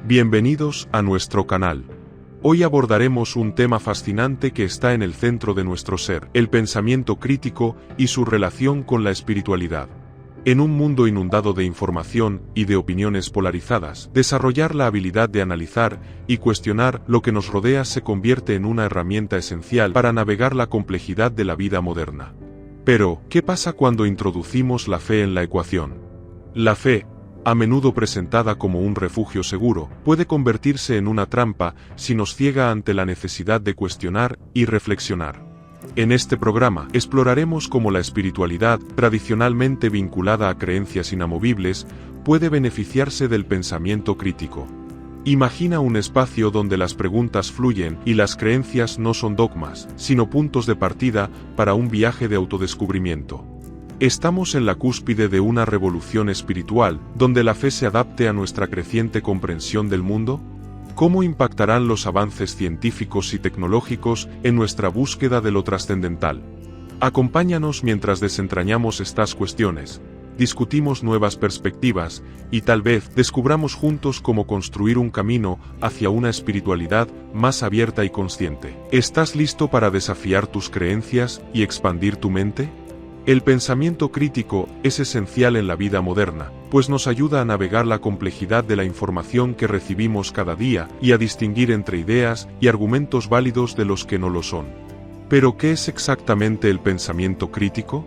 Bienvenidos a nuestro canal. Hoy abordaremos un tema fascinante que está en el centro de nuestro ser, el pensamiento crítico y su relación con la espiritualidad. En un mundo inundado de información y de opiniones polarizadas, desarrollar la habilidad de analizar y cuestionar lo que nos rodea se convierte en una herramienta esencial para navegar la complejidad de la vida moderna. Pero, ¿qué pasa cuando introducimos la fe en la ecuación? La fe, a menudo presentada como un refugio seguro, puede convertirse en una trampa si nos ciega ante la necesidad de cuestionar y reflexionar. En este programa exploraremos cómo la espiritualidad, tradicionalmente vinculada a creencias inamovibles, puede beneficiarse del pensamiento crítico. Imagina un espacio donde las preguntas fluyen y las creencias no son dogmas, sino puntos de partida para un viaje de autodescubrimiento. Estamos en la cúspide de una revolución espiritual, donde la fe se adapte a nuestra creciente comprensión del mundo. ¿Cómo impactarán los avances científicos y tecnológicos en nuestra búsqueda de lo trascendental? Acompáñanos mientras desentrañamos estas cuestiones, discutimos nuevas perspectivas y tal vez descubramos juntos cómo construir un camino hacia una espiritualidad más abierta y consciente. ¿Estás listo para desafiar tus creencias y expandir tu mente? El pensamiento crítico es esencial en la vida moderna, pues nos ayuda a navegar la complejidad de la información que recibimos cada día y a distinguir entre ideas y argumentos válidos de los que no lo son. ¿Pero qué es exactamente el pensamiento crítico?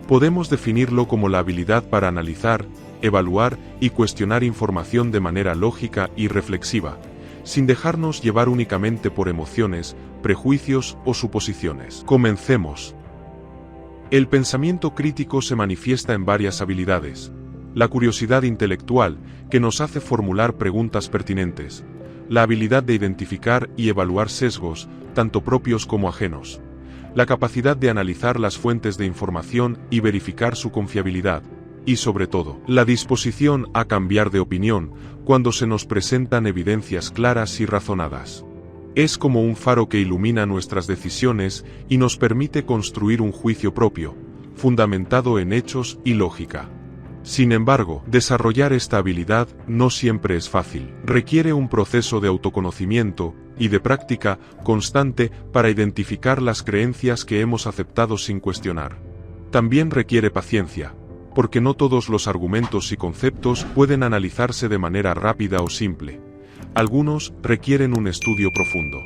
Podemos definirlo como la habilidad para analizar, evaluar y cuestionar información de manera lógica y reflexiva, sin dejarnos llevar únicamente por emociones, prejuicios o suposiciones. Comencemos. El pensamiento crítico se manifiesta en varias habilidades. La curiosidad intelectual, que nos hace formular preguntas pertinentes. La habilidad de identificar y evaluar sesgos, tanto propios como ajenos. La capacidad de analizar las fuentes de información y verificar su confiabilidad. Y sobre todo, la disposición a cambiar de opinión cuando se nos presentan evidencias claras y razonadas. Es como un faro que ilumina nuestras decisiones y nos permite construir un juicio propio, fundamentado en hechos y lógica. Sin embargo, desarrollar esta habilidad no siempre es fácil. Requiere un proceso de autoconocimiento y de práctica constante para identificar las creencias que hemos aceptado sin cuestionar. También requiere paciencia, porque no todos los argumentos y conceptos pueden analizarse de manera rápida o simple. Algunos requieren un estudio profundo.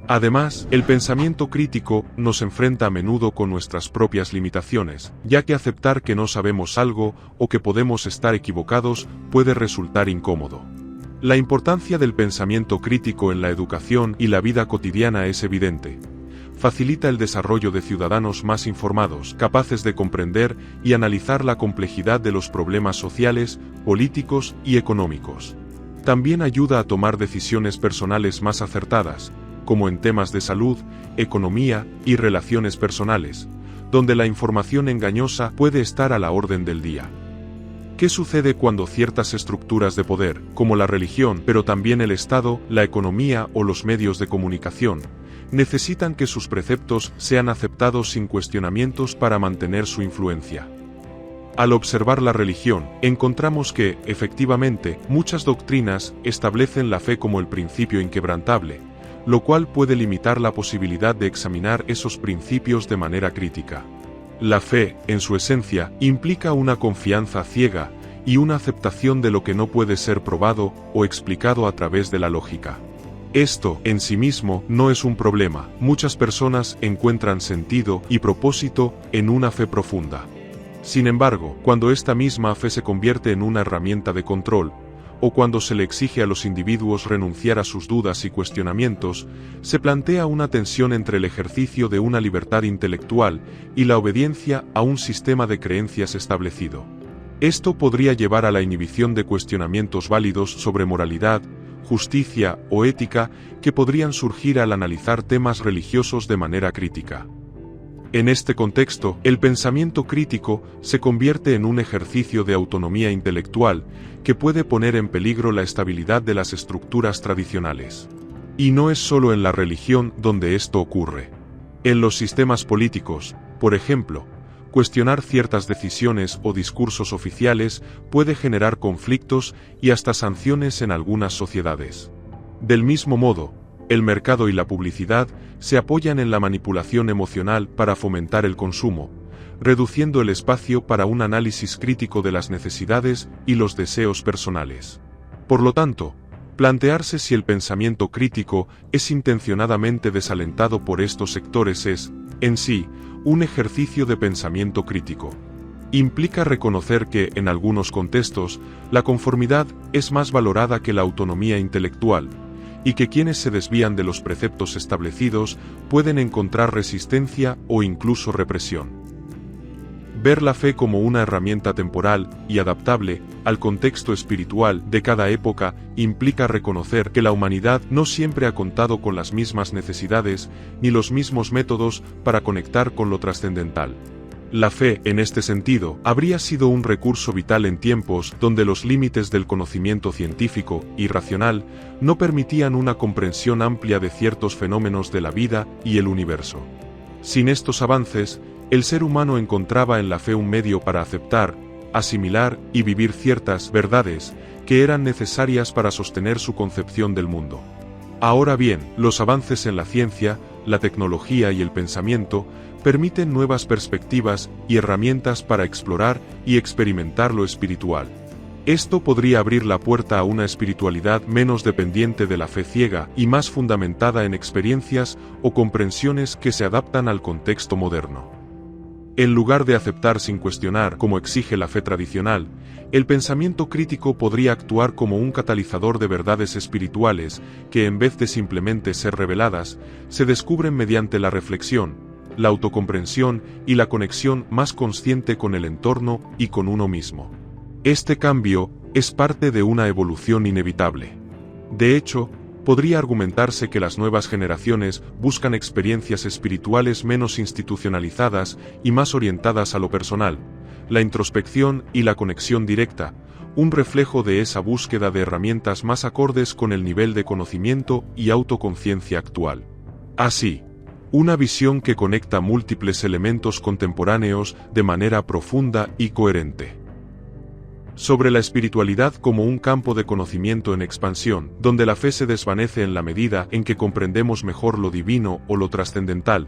Además, el pensamiento crítico nos enfrenta a menudo con nuestras propias limitaciones, ya que aceptar que no sabemos algo o que podemos estar equivocados puede resultar incómodo. La importancia del pensamiento crítico en la educación y la vida cotidiana es evidente. Facilita el desarrollo de ciudadanos más informados, capaces de comprender y analizar la complejidad de los problemas sociales, políticos y económicos. También ayuda a tomar decisiones personales más acertadas, como en temas de salud, economía y relaciones personales, donde la información engañosa puede estar a la orden del día. ¿Qué sucede cuando ciertas estructuras de poder, como la religión, pero también el Estado, la economía o los medios de comunicación, necesitan que sus preceptos sean aceptados sin cuestionamientos para mantener su influencia? Al observar la religión, encontramos que, efectivamente, muchas doctrinas establecen la fe como el principio inquebrantable, lo cual puede limitar la posibilidad de examinar esos principios de manera crítica. La fe, en su esencia, implica una confianza ciega y una aceptación de lo que no puede ser probado o explicado a través de la lógica. Esto, en sí mismo, no es un problema. Muchas personas encuentran sentido y propósito en una fe profunda. Sin embargo, cuando esta misma fe se convierte en una herramienta de control, o cuando se le exige a los individuos renunciar a sus dudas y cuestionamientos, se plantea una tensión entre el ejercicio de una libertad intelectual y la obediencia a un sistema de creencias establecido. Esto podría llevar a la inhibición de cuestionamientos válidos sobre moralidad, justicia o ética que podrían surgir al analizar temas religiosos de manera crítica. En este contexto, el pensamiento crítico se convierte en un ejercicio de autonomía intelectual que puede poner en peligro la estabilidad de las estructuras tradicionales. Y no es solo en la religión donde esto ocurre. En los sistemas políticos, por ejemplo, cuestionar ciertas decisiones o discursos oficiales puede generar conflictos y hasta sanciones en algunas sociedades. Del mismo modo, el mercado y la publicidad se apoyan en la manipulación emocional para fomentar el consumo, reduciendo el espacio para un análisis crítico de las necesidades y los deseos personales. Por lo tanto, plantearse si el pensamiento crítico es intencionadamente desalentado por estos sectores es, en sí, un ejercicio de pensamiento crítico. Implica reconocer que, en algunos contextos, la conformidad es más valorada que la autonomía intelectual, y que quienes se desvían de los preceptos establecidos pueden encontrar resistencia o incluso represión. Ver la fe como una herramienta temporal y adaptable al contexto espiritual de cada época implica reconocer que la humanidad no siempre ha contado con las mismas necesidades ni los mismos métodos para conectar con lo trascendental. La fe, en este sentido, habría sido un recurso vital en tiempos donde los límites del conocimiento científico y racional no permitían una comprensión amplia de ciertos fenómenos de la vida y el universo. Sin estos avances, el ser humano encontraba en la fe un medio para aceptar, asimilar y vivir ciertas verdades que eran necesarias para sostener su concepción del mundo. Ahora bien, los avances en la ciencia, la tecnología y el pensamiento permiten nuevas perspectivas y herramientas para explorar y experimentar lo espiritual. Esto podría abrir la puerta a una espiritualidad menos dependiente de la fe ciega y más fundamentada en experiencias o comprensiones que se adaptan al contexto moderno. En lugar de aceptar sin cuestionar como exige la fe tradicional, el pensamiento crítico podría actuar como un catalizador de verdades espirituales que, en vez de simplemente ser reveladas, se descubren mediante la reflexión, la autocomprensión y la conexión más consciente con el entorno y con uno mismo. Este cambio es parte de una evolución inevitable. De hecho, podría argumentarse que las nuevas generaciones buscan experiencias espirituales menos institucionalizadas y más orientadas a lo personal, la introspección y la conexión directa, un reflejo de esa búsqueda de herramientas más acordes con el nivel de conocimiento y autoconciencia actual. Así, una visión que conecta múltiples elementos contemporáneos de manera profunda y coherente. Sobre la espiritualidad como un campo de conocimiento en expansión, donde la fe se desvanece en la medida en que comprendemos mejor lo divino o lo trascendental,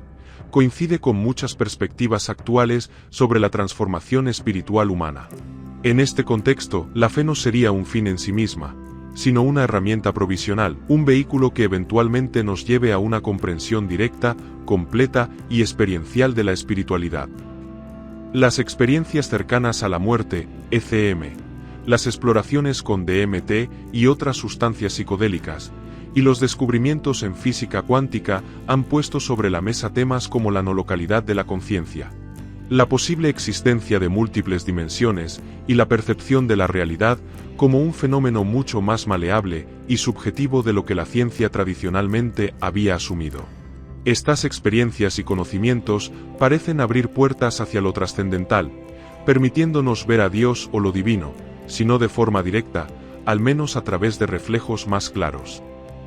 coincide con muchas perspectivas actuales sobre la transformación espiritual humana. En este contexto, la fe no sería un fin en sí misma, sino una herramienta provisional, un vehículo que eventualmente nos lleve a una comprensión directa, completa y experiencial de la espiritualidad. Las experiencias cercanas a la muerte, ECM, las exploraciones con DMT y otras sustancias psicodélicas, y los descubrimientos en física cuántica han puesto sobre la mesa temas como la no localidad de la conciencia, la posible existencia de múltiples dimensiones y la percepción de la realidad como un fenómeno mucho más maleable y subjetivo de lo que la ciencia tradicionalmente había asumido. Estas experiencias y conocimientos parecen abrir puertas hacia lo trascendental, permitiéndonos ver a Dios o lo divino, si no de forma directa, al menos a través de reflejos más claros.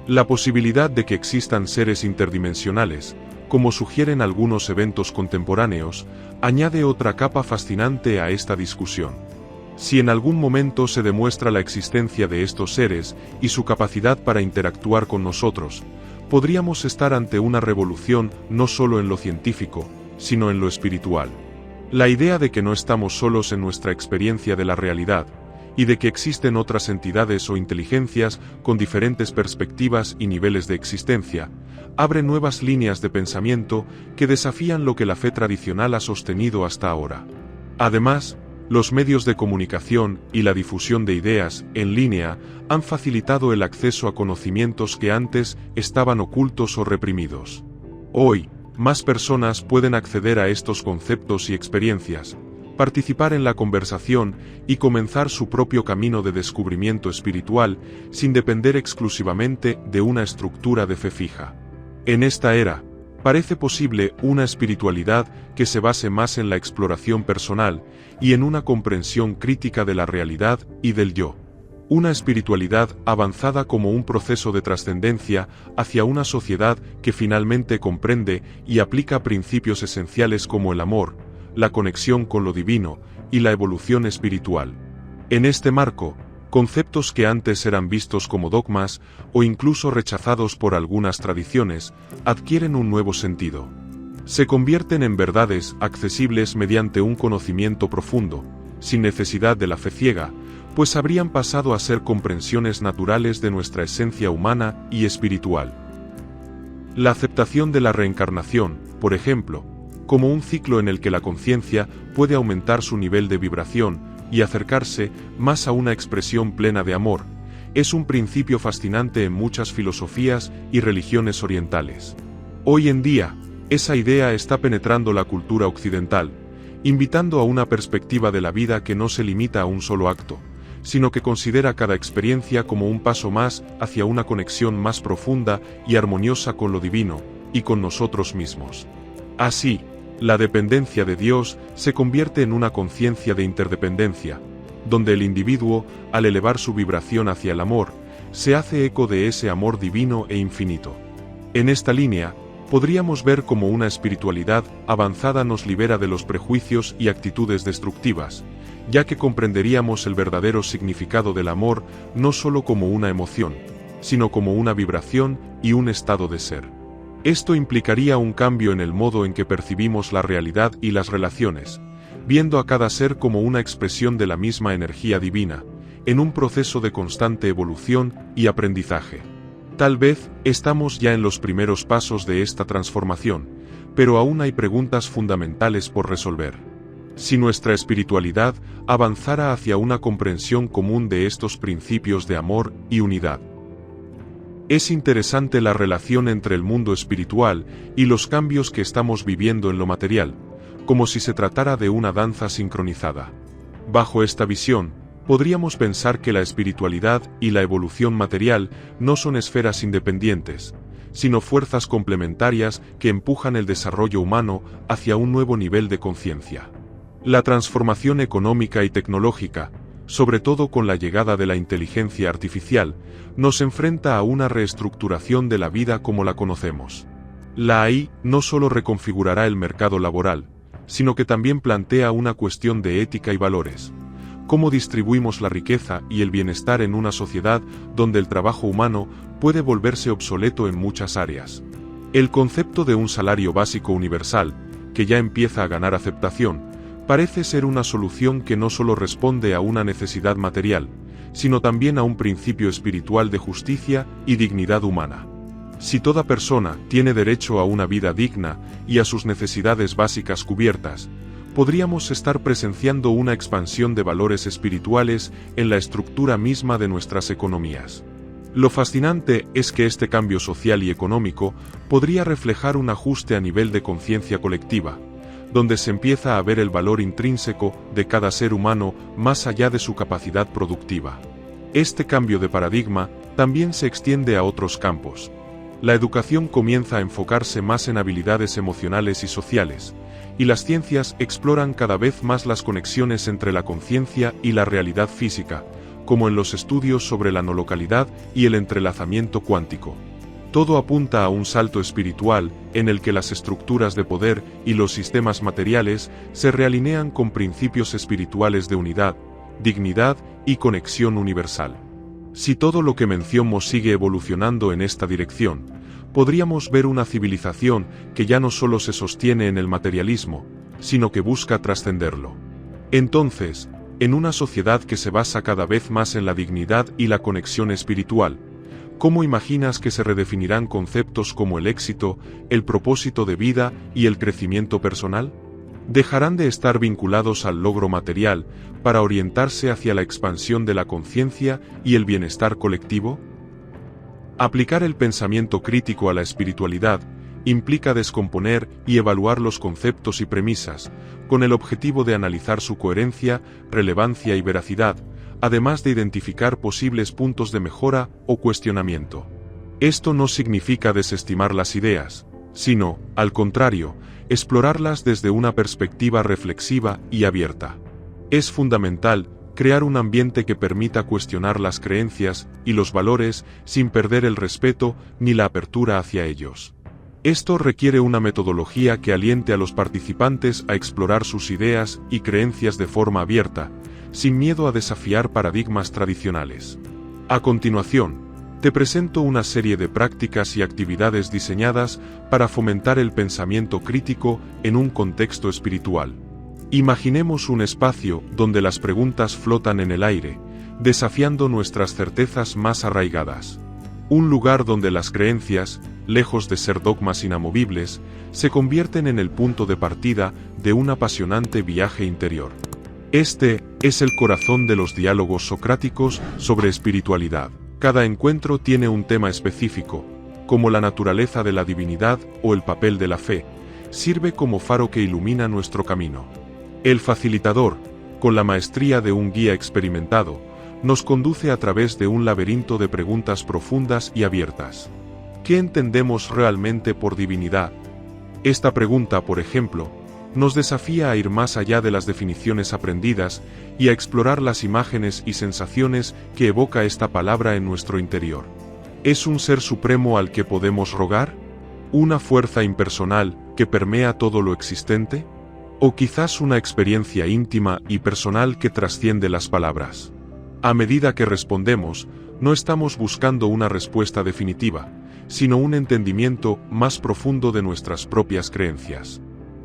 La posibilidad de que existan seres interdimensionales, como sugieren algunos eventos contemporáneos, añade otra capa fascinante a esta discusión. Si en algún momento se demuestra la existencia de estos seres y su capacidad para interactuar con nosotros, podríamos estar ante una revolución no solo en lo científico, sino en lo espiritual. La idea de que no estamos solos en nuestra experiencia de la realidad, y de que existen otras entidades o inteligencias con diferentes perspectivas y niveles de existencia, abre nuevas líneas de pensamiento que desafían lo que la fe tradicional ha sostenido hasta ahora. Además, los medios de comunicación y la difusión de ideas en línea han facilitado el acceso a conocimientos que antes estaban ocultos o reprimidos. Hoy, más personas pueden acceder a estos conceptos y experiencias, participar en la conversación y comenzar su propio camino de descubrimiento espiritual sin depender exclusivamente de una estructura de fe fija. En esta era, parece posible una espiritualidad que se base más en la exploración personal y en una comprensión crítica de la realidad y del yo. Una espiritualidad avanzada como un proceso de trascendencia hacia una sociedad que finalmente comprende y aplica principios esenciales como el amor, la conexión con lo divino y la evolución espiritual. En este marco, conceptos que antes eran vistos como dogmas o incluso rechazados por algunas tradiciones, adquieren un nuevo sentido. Se convierten en verdades accesibles mediante un conocimiento profundo, sin necesidad de la fe ciega, pues habrían pasado a ser comprensiones naturales de nuestra esencia humana y espiritual. La aceptación de la reencarnación, por ejemplo, como un ciclo en el que la conciencia puede aumentar su nivel de vibración y acercarse más a una expresión plena de amor, es un principio fascinante en muchas filosofías y religiones orientales. Hoy en día, esa idea está penetrando la cultura occidental, invitando a una perspectiva de la vida que no se limita a un solo acto, sino que considera cada experiencia como un paso más hacia una conexión más profunda y armoniosa con lo divino y con nosotros mismos. Así, la dependencia de Dios se convierte en una conciencia de interdependencia, donde el individuo, al elevar su vibración hacia el amor, se hace eco de ese amor divino e infinito. En esta línea, podríamos ver cómo una espiritualidad avanzada nos libera de los prejuicios y actitudes destructivas, ya que comprenderíamos el verdadero significado del amor no solo como una emoción, sino como una vibración y un estado de ser. Esto implicaría un cambio en el modo en que percibimos la realidad y las relaciones, viendo a cada ser como una expresión de la misma energía divina, en un proceso de constante evolución y aprendizaje. Tal vez estamos ya en los primeros pasos de esta transformación, pero aún hay preguntas fundamentales por resolver. Si nuestra espiritualidad avanzara hacia una comprensión común de estos principios de amor y unidad. Es interesante la relación entre el mundo espiritual y los cambios que estamos viviendo en lo material, como si se tratara de una danza sincronizada. Bajo esta visión, podríamos pensar que la espiritualidad y la evolución material no son esferas independientes, sino fuerzas complementarias que empujan el desarrollo humano hacia un nuevo nivel de conciencia. La transformación económica y tecnológica, sobre todo con la llegada de la inteligencia artificial, nos enfrenta a una reestructuración de la vida como la conocemos. La AI no solo reconfigurará el mercado laboral, sino que también plantea una cuestión de ética y valores. ¿Cómo distribuimos la riqueza y el bienestar en una sociedad donde el trabajo humano puede volverse obsoleto en muchas áreas? El concepto de un salario básico universal, que ya empieza a ganar aceptación, parece ser una solución que no solo responde a una necesidad material, sino también a un principio espiritual de justicia y dignidad humana. Si toda persona tiene derecho a una vida digna y a sus necesidades básicas cubiertas, podríamos estar presenciando una expansión de valores espirituales en la estructura misma de nuestras economías. Lo fascinante es que este cambio social y económico podría reflejar un ajuste a nivel de conciencia colectiva, donde se empieza a ver el valor intrínseco de cada ser humano más allá de su capacidad productiva. Este cambio de paradigma también se extiende a otros campos. La educación comienza a enfocarse más en habilidades emocionales y sociales, y las ciencias exploran cada vez más las conexiones entre la conciencia y la realidad física, como en los estudios sobre la no localidad y el entrelazamiento cuántico. Todo apunta a un salto espiritual en el que las estructuras de poder y los sistemas materiales se realinean con principios espirituales de unidad, dignidad y conexión universal. Si todo lo que mencionamos sigue evolucionando en esta dirección, podríamos ver una civilización que ya no solo se sostiene en el materialismo, sino que busca trascenderlo. Entonces, en una sociedad que se basa cada vez más en la dignidad y la conexión espiritual, ¿cómo imaginas que se redefinirán conceptos como el éxito, el propósito de vida y el crecimiento personal? ¿Dejarán de estar vinculados al logro material para orientarse hacia la expansión de la conciencia y el bienestar colectivo? Aplicar el pensamiento crítico a la espiritualidad implica descomponer y evaluar los conceptos y premisas, con el objetivo de analizar su coherencia, relevancia y veracidad, además de identificar posibles puntos de mejora o cuestionamiento. Esto no significa desestimar las ideas, sino, al contrario, explorarlas desde una perspectiva reflexiva y abierta. Es fundamental crear un ambiente que permita cuestionar las creencias y los valores sin perder el respeto ni la apertura hacia ellos. Esto requiere una metodología que aliente a los participantes a explorar sus ideas y creencias de forma abierta, sin miedo a desafiar paradigmas tradicionales. A continuación, te presento una serie de prácticas y actividades diseñadas para fomentar el pensamiento crítico en un contexto espiritual. Imaginemos un espacio donde las preguntas flotan en el aire, desafiando nuestras certezas más arraigadas. Un lugar donde las creencias, lejos de ser dogmas inamovibles, se convierten en el punto de partida de un apasionante viaje interior. Este es el corazón de los diálogos socráticos sobre espiritualidad. Cada encuentro tiene un tema específico, como la naturaleza de la divinidad o el papel de la fe, sirve como faro que ilumina nuestro camino. El facilitador, con la maestría de un guía experimentado, nos conduce a través de un laberinto de preguntas profundas y abiertas. ¿Qué entendemos realmente por divinidad? Esta pregunta, por ejemplo, nos desafía a ir más allá de las definiciones aprendidas y a explorar las imágenes y sensaciones que evoca esta palabra en nuestro interior. ¿Es un ser supremo al que podemos rogar? ¿Una fuerza impersonal que permea todo lo existente? ¿O quizás una experiencia íntima y personal que trasciende las palabras? A medida que respondemos, no estamos buscando una respuesta definitiva, sino un entendimiento más profundo de nuestras propias creencias.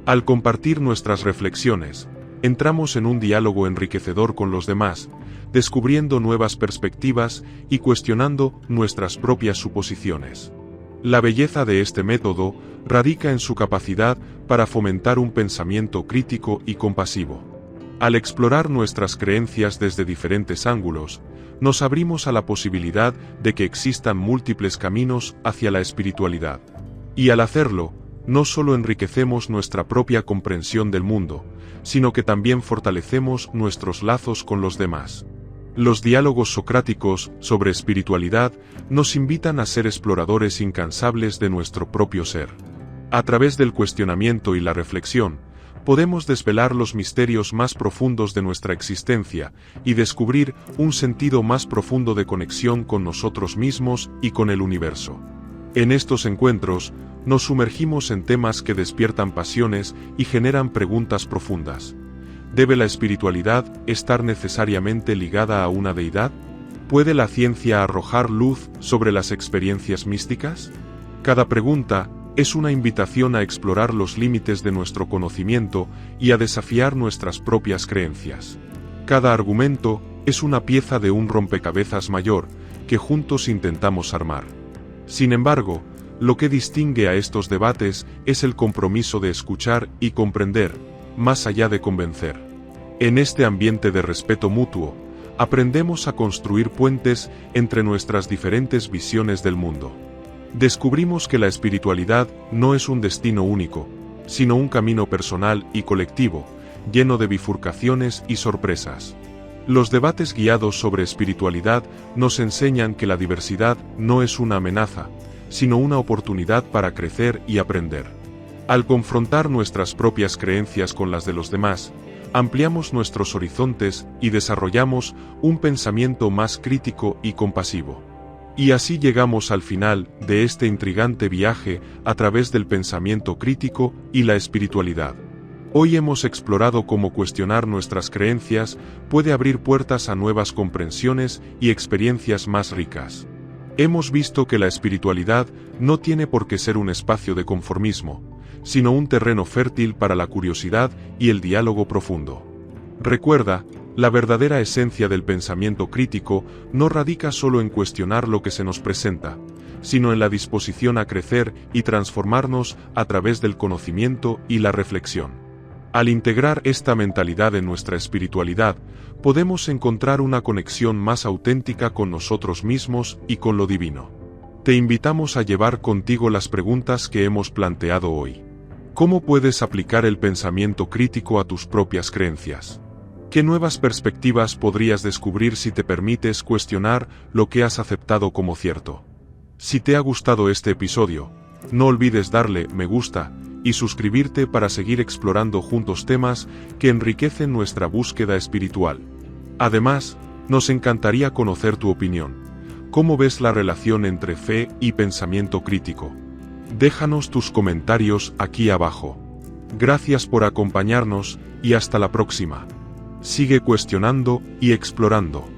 Al compartir nuestras reflexiones, entramos en un diálogo enriquecedor con los demás, descubriendo nuevas perspectivas y cuestionando nuestras propias suposiciones. La belleza de este método radica en su capacidad para fomentar un pensamiento crítico y compasivo. Al explorar nuestras creencias desde diferentes ángulos, nos abrimos a la posibilidad de que existan múltiples caminos hacia la espiritualidad. Y al hacerlo, no solo enriquecemos nuestra propia comprensión del mundo, sino que también fortalecemos nuestros lazos con los demás. Los diálogos socráticos sobre espiritualidad nos invitan a ser exploradores incansables de nuestro propio ser. A través del cuestionamiento y la reflexión, podemos desvelar los misterios más profundos de nuestra existencia y descubrir un sentido más profundo de conexión con nosotros mismos y con el universo. En estos encuentros, nos sumergimos en temas que despiertan pasiones y generan preguntas profundas. ¿Debe la espiritualidad estar necesariamente ligada a una deidad? ¿Puede la ciencia arrojar luz sobre las experiencias místicas? Cada pregunta es una invitación a explorar los límites de nuestro conocimiento y a desafiar nuestras propias creencias. Cada argumento es una pieza de un rompecabezas mayor que juntos intentamos armar. Sin embargo, lo que distingue a estos debates es el compromiso de escuchar y comprender, más allá de convencer. En este ambiente de respeto mutuo, aprendemos a construir puentes entre nuestras diferentes visiones del mundo. Descubrimos que la espiritualidad no es un destino único, sino un camino personal y colectivo, lleno de bifurcaciones y sorpresas. Los debates guiados sobre espiritualidad nos enseñan que la diversidad no es una amenaza, sino una oportunidad para crecer y aprender. Al confrontar nuestras propias creencias con las de los demás, ampliamos nuestros horizontes y desarrollamos un pensamiento más crítico y compasivo. Y así llegamos al final de este intrigante viaje a través del pensamiento crítico y la espiritualidad. Hoy hemos explorado cómo cuestionar nuestras creencias puede abrir puertas a nuevas comprensiones y experiencias más ricas. Hemos visto que la espiritualidad no tiene por qué ser un espacio de conformismo, sino un terreno fértil para la curiosidad y el diálogo profundo. Recuerda, la verdadera esencia del pensamiento crítico no radica solo en cuestionar lo que se nos presenta, sino en la disposición a crecer y transformarnos a través del conocimiento y la reflexión. Al integrar esta mentalidad en nuestra espiritualidad, podemos encontrar una conexión más auténtica con nosotros mismos y con lo divino. Te invitamos a llevar contigo las preguntas que hemos planteado hoy. ¿Cómo puedes aplicar el pensamiento crítico a tus propias creencias? ¿Qué nuevas perspectivas podrías descubrir si te permites cuestionar lo que has aceptado como cierto? Si te ha gustado este episodio, no olvides darle me gusta y suscribirte para seguir explorando juntos temas que enriquecen nuestra búsqueda espiritual. Además, nos encantaría conocer tu opinión. ¿Cómo ves la relación entre fe y pensamiento crítico? Déjanos tus comentarios aquí abajo. Gracias por acompañarnos y hasta la próxima. Sigue cuestionando y explorando.